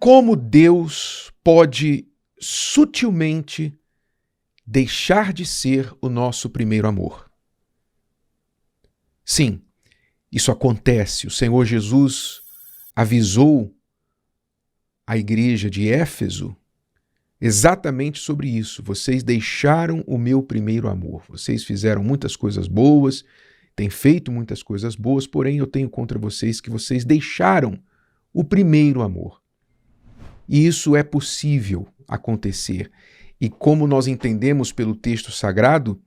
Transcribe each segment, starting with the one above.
como Deus pode sutilmente deixar de ser o nosso primeiro amor. Sim, isso acontece. O Senhor Jesus avisou a igreja de Éfeso exatamente sobre isso. Vocês deixaram o meu primeiro amor. Vocês fizeram muitas coisas boas, têm feito muitas coisas boas, porém eu tenho contra vocês que vocês deixaram o primeiro amor. E isso é possível acontecer. E como nós entendemos pelo texto sagrado,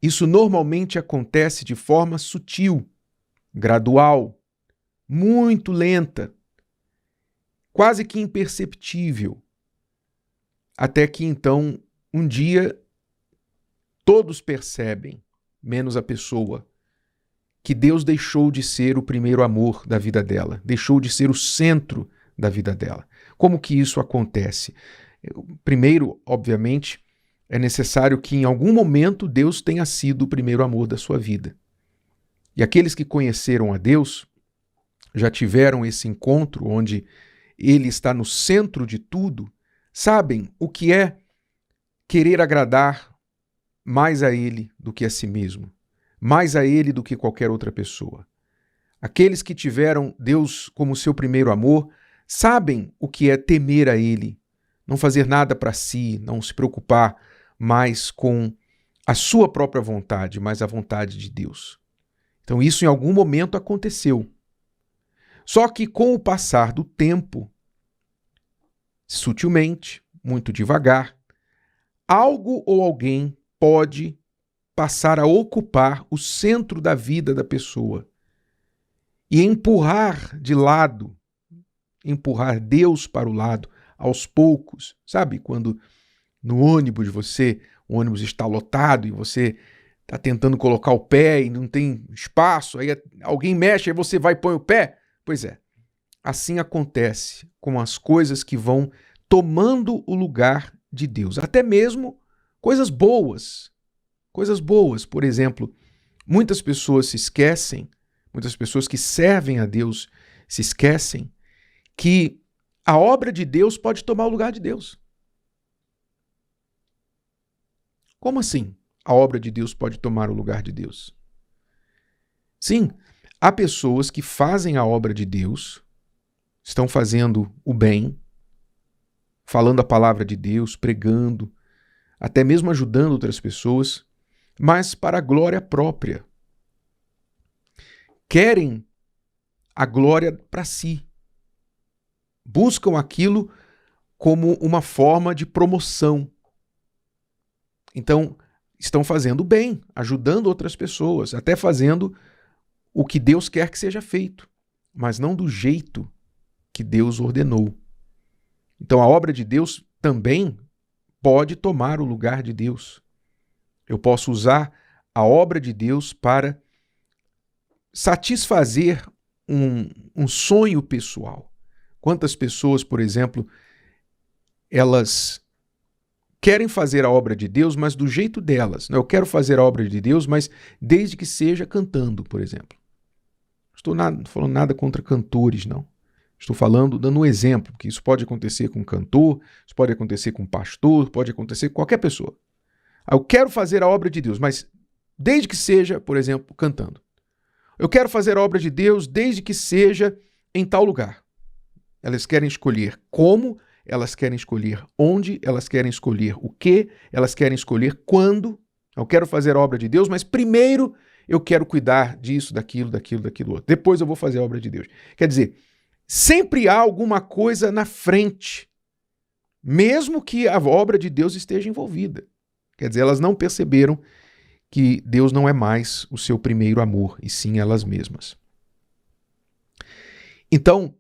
isso normalmente acontece de forma sutil, gradual, muito lenta, quase que imperceptível. Até que então, um dia, todos percebem, menos a pessoa, que Deus deixou de ser o primeiro amor da vida dela, deixou de ser o centro da vida dela. Como que isso acontece? Primeiro, obviamente, é necessário que em algum momento Deus tenha sido o primeiro amor da sua vida. E aqueles que conheceram a Deus, já tiveram esse encontro onde Ele está no centro de tudo, sabem o que é querer agradar mais a Ele do que a si mesmo, mais a Ele do que qualquer outra pessoa. Aqueles que tiveram Deus como seu primeiro amor sabem o que é temer a Ele, não fazer nada para si, não se preocupar mais com a sua própria vontade, mas a vontade de Deus. Então isso em algum momento aconteceu. Só que com o passar do tempo, sutilmente, muito devagar, algo ou alguém pode passar a ocupar o centro da vida da pessoa e empurrar de lado, empurrar Deus para o lado, aos poucos. Sabe quando no ônibus o ônibus está lotado e você está tentando colocar o pé e não tem espaço, aí alguém mexe, aí você vai e põe o pé? Pois é, assim acontece com as coisas que vão tomando o lugar de Deus. Até mesmo coisas boas. Coisas boas, por exemplo, muitas pessoas se esquecem, muitas pessoas que servem a Deus se esquecem que a obra de Deus pode tomar o lugar de Deus. Como assim a obra de Deus pode tomar o lugar de Deus? Sim, há pessoas que fazem a obra de Deus, estão fazendo o bem, falando a palavra de Deus, pregando, até mesmo ajudando outras pessoas, mas para a glória própria. Querem a glória para si. Buscam aquilo como uma forma de promoção. Então, estão fazendo bem, ajudando outras pessoas, até fazendo o que Deus quer que seja feito, mas não do jeito que Deus ordenou. Então, a obra de Deus também pode tomar o lugar de Deus. Eu posso usar a obra de Deus para satisfazer um sonho pessoal. Quantas pessoas, por exemplo, elas querem fazer a obra de Deus, mas do jeito delas. Eu quero fazer a obra de Deus, mas desde que seja cantando, por exemplo. Não estou falando nada contra cantores, não. Estou falando, dando um exemplo, que isso pode acontecer com um cantor, isso pode acontecer com um pastor, pode acontecer com qualquer pessoa. Eu quero fazer a obra de Deus, mas desde que seja, por exemplo, cantando. Eu quero fazer a obra de Deus desde que seja em tal lugar. Elas querem escolher como, elas querem escolher onde, elas querem escolher o que, elas querem escolher quando. Eu quero fazer a obra de Deus, mas primeiro eu quero cuidar disso, daquilo outro. Depois eu vou fazer a obra de Deus. Quer dizer, sempre há alguma coisa na frente, mesmo que a obra de Deus esteja envolvida. Quer dizer, elas não perceberam que Deus não é mais o seu primeiro amor, e sim elas mesmas. Então,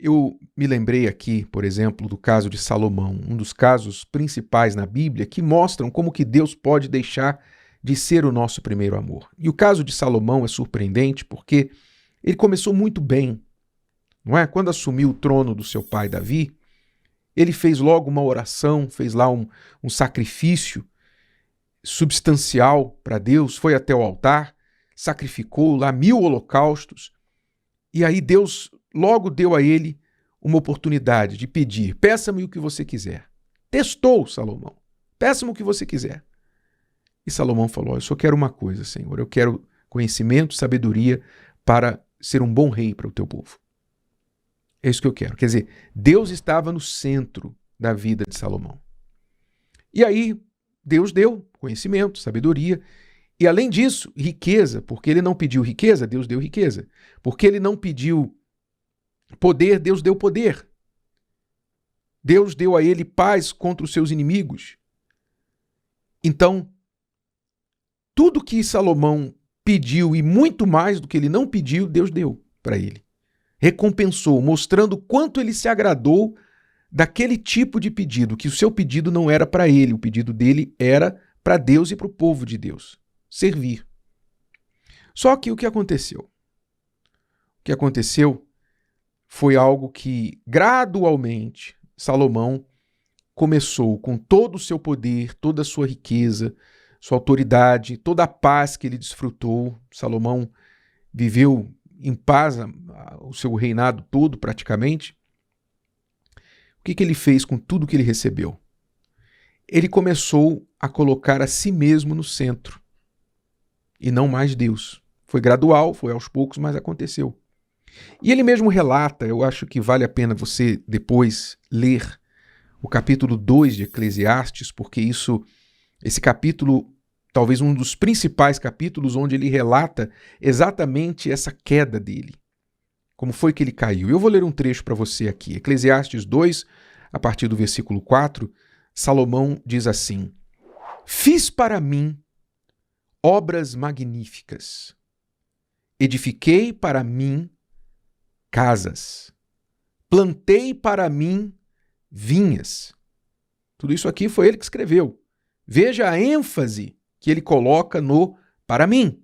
eu me lembrei aqui, por exemplo, do caso de Salomão, um dos casos principais na Bíblia que mostram como que Deus pode deixar de ser o nosso primeiro amor. E o caso de Salomão é surpreendente porque ele começou muito bem, não é? Quando assumiu o trono do seu pai Davi, ele fez logo uma oração, fez lá um sacrifício substancial para Deus, foi até o altar, sacrificou lá 1000 holocaustos, e aí Deus logo deu a ele uma oportunidade de pedir: peça-me o que você quiser. Testou Salomão: peça-me o que você quiser. E Salomão falou: eu só quero uma coisa, Senhor, eu quero conhecimento, sabedoria para ser um bom rei para o teu povo. É isso que eu quero. Quer dizer, Deus estava no centro da vida de Salomão. E aí, Deus deu conhecimento, sabedoria, e além disso, riqueza, porque ele não pediu riqueza, Deus deu riqueza. Porque ele não pediu poder, Deus deu poder. Deus deu a ele paz contra os seus inimigos. Então, tudo que Salomão pediu e muito mais do que ele não pediu, Deus deu para ele. Recompensou, mostrando quanto ele se agradou daquele tipo de pedido, que o seu pedido não era para ele, o pedido dele era para Deus e para o povo de Deus, servir. Só que o que aconteceu? O que aconteceu foi algo que gradualmente Salomão começou, com todo o seu poder, toda a sua riqueza, sua autoridade, toda a paz que ele desfrutou. Salomão viveu em paz o seu reinado todo praticamente. O que ele fez com tudo que ele recebeu? Ele começou a colocar a si mesmo no centro e não mais Deus. Foi gradual, foi aos poucos, mas aconteceu. E ele mesmo relata, eu acho que vale a pena você depois ler o capítulo 2 de Eclesiastes, porque esse capítulo, talvez um dos principais capítulos onde ele relata exatamente essa queda dele. Como foi que ele caiu? Eu vou ler um trecho para você aqui. Eclesiastes 2, a partir do versículo 4, Salomão diz assim: fiz para mim obras magníficas, edifiquei para mim casas, plantei para mim vinhas. Tudo isso aqui foi ele que escreveu. Veja a ênfase que ele coloca no para mim.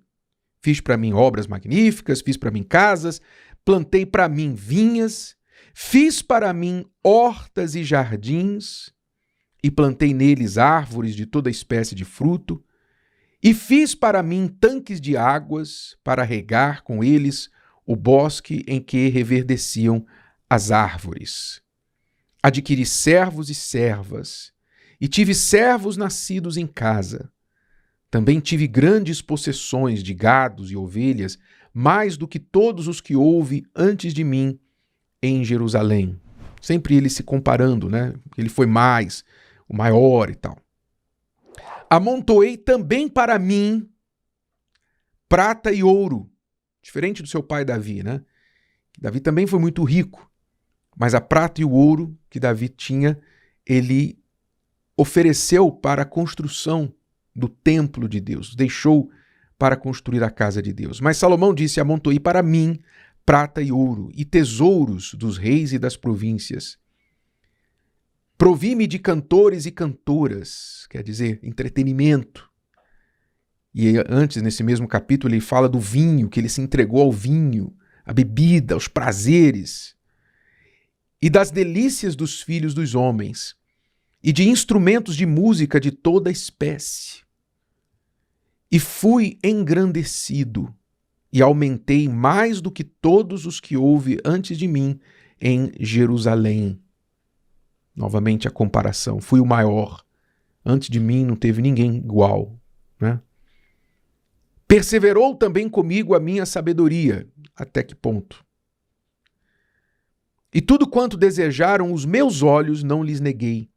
Fiz para mim obras magníficas, fiz para mim casas, plantei para mim vinhas, fiz para mim hortas e jardins, e plantei neles árvores de toda espécie de fruto, e fiz para mim tanques de águas para regar com eles o bosque em que reverdeciam as árvores. Adquiri servos e servas, e tive servos nascidos em casa. Também tive grandes possessões de gados e ovelhas, mais do que todos os que houve antes de mim em Jerusalém. Sempre ele se comparando, né? Ele foi mais, o maior e tal. Amontoei também para mim prata e ouro, diferente do seu pai Davi, né? Davi também foi muito rico, mas a prata e o ouro que Davi tinha, ele ofereceu para a construção do templo de Deus, deixou para construir a casa de Deus. Mas Salomão disse: amontoei para mim prata e ouro, e tesouros dos reis e das províncias. Provi-me de cantores e cantoras, quer dizer, entretenimento. E antes, nesse mesmo capítulo, ele fala do vinho, que ele se entregou ao vinho, à bebida, aos prazeres, e das delícias dos filhos dos homens, e de instrumentos de música de toda espécie. E fui engrandecido, e aumentei mais do que todos os que houve antes de mim em Jerusalém. Novamente a comparação, fui o maior. Antes de mim não teve ninguém igual, né? Perseverou também comigo a minha sabedoria. Até que ponto? E tudo quanto desejaram os meus olhos não lhes neguei,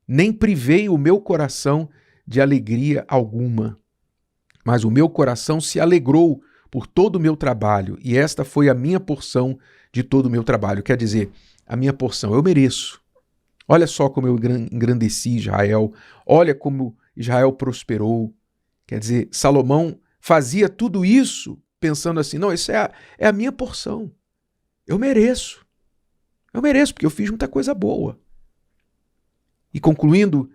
nem privei o meu coração de alegria alguma. Mas o meu coração se alegrou por todo o meu trabalho, e esta foi a minha porção de todo o meu trabalho. Quer dizer, a minha porção, eu mereço. Olha só como eu engrandeci Israel, olha como Israel prosperou. Quer dizer, Salomão fazia tudo isso pensando assim, não, isso é a minha porção. Eu mereço, porque eu fiz muita coisa boa. E concluindo,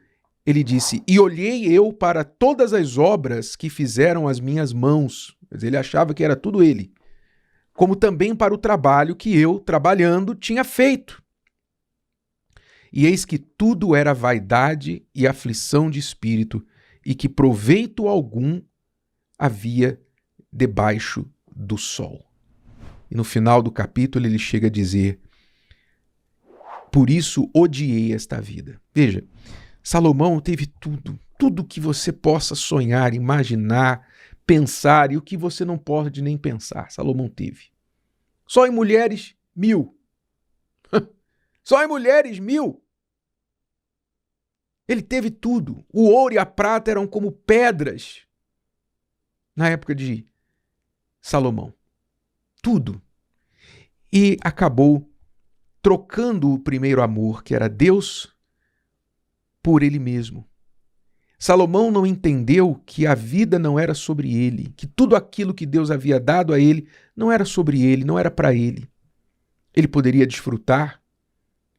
ele disse, e olhei eu para todas as obras que fizeram as minhas mãos. Mas ele achava que era tudo ele. Como também para o trabalho que eu, trabalhando, tinha feito. E eis que tudo era vaidade e aflição de espírito, e que proveito algum havia debaixo do sol. E no final do capítulo ele chega a dizer, Por isso odiei esta vida. Veja, Salomão teve tudo, tudo que você possa sonhar, imaginar, pensar e o que você não pode nem pensar. Salomão teve. Só em mulheres, 1000. Só em mulheres, 1000. Ele teve tudo. O ouro e a prata eram como pedras na época de Salomão. Tudo. E acabou trocando o primeiro amor, que era Deus, por ele mesmo. Salomão não entendeu que a vida não era sobre ele, que tudo aquilo que Deus havia dado a ele não era sobre ele, não era para ele. Ele poderia desfrutar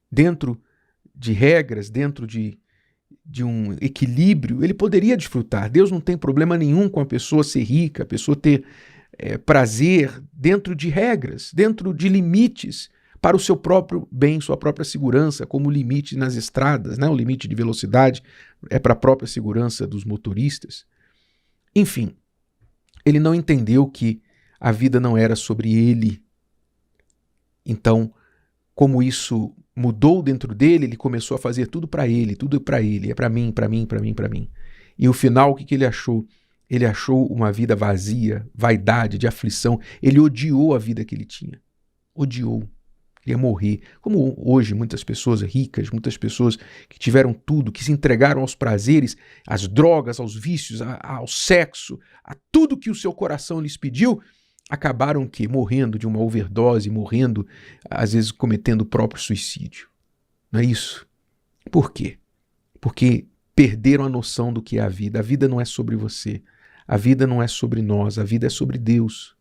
dentro de regras, dentro de um equilíbrio, ele poderia desfrutar. Deus não tem problema nenhum com a pessoa ser rica, a pessoa ter prazer dentro de regras, dentro de limites para o seu próprio bem, sua própria segurança, como o limite nas estradas, né? O limite de velocidade é para a própria segurança dos motoristas. Enfim, ele não entendeu que a vida não era sobre ele. Então, como isso mudou dentro dele, ele começou a fazer tudo para ele, é para mim, para mim, para mim, para mim. E o final, o que ele achou? Ele achou uma vida vazia, vaidade, de aflição. Ele odiou a vida que ele tinha. Odiou. Queria morrer. Como hoje muitas pessoas ricas, muitas pessoas que tiveram tudo, que se entregaram aos prazeres, às drogas, aos vícios, ao sexo, a tudo que o seu coração lhes pediu, acabaram que morrendo de uma overdose, morrendo, às vezes cometendo o próprio suicídio. Não é isso? Por quê? Porque perderam a noção do que é a vida. A vida não é sobre você. A vida não é sobre nós. A vida é sobre Deus.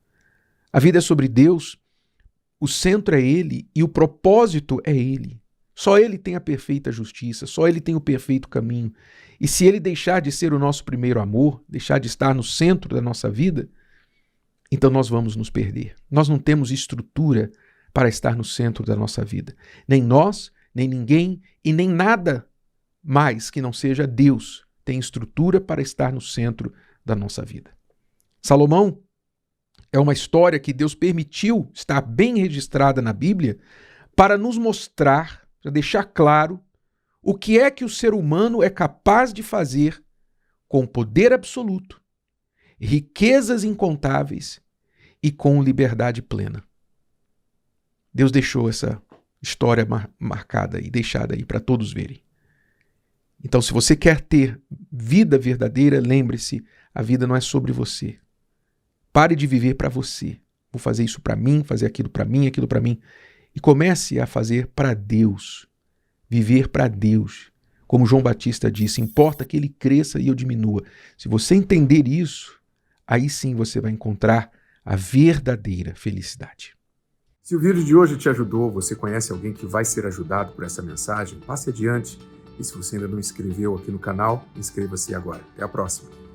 A vida é sobre Deus, o centro é Ele e o propósito é Ele. Só Ele tem a perfeita justiça, só Ele tem o perfeito caminho. E se Ele deixar de ser o nosso primeiro amor, deixar de estar no centro da nossa vida, então nós vamos nos perder. Nós não temos estrutura para estar no centro da nossa vida. Nem nós, nem ninguém e nem nada mais que não seja Deus tem estrutura para estar no centro da nossa vida. Salomão é uma história que Deus permitiu estar bem registrada na Bíblia para nos mostrar, para deixar claro o que é que o ser humano é capaz de fazer com poder absoluto, riquezas incontáveis e com liberdade plena. Deus deixou essa história marcada e deixada aí para todos verem. Então, se você quer ter vida verdadeira, lembre-se, a vida não é sobre você. Pare de viver para você. Vou fazer isso para mim, fazer aquilo para mim, aquilo para mim. E comece a fazer para Deus. Viver para Deus. Como João Batista disse, importa que ele cresça e eu diminua. Se você entender isso, aí sim você vai encontrar a verdadeira felicidade. Se o vídeo de hoje te ajudou, você conhece alguém que vai ser ajudado por essa mensagem, passe adiante. E se você ainda não inscreveu aqui no canal, inscreva-se agora. Até a próxima.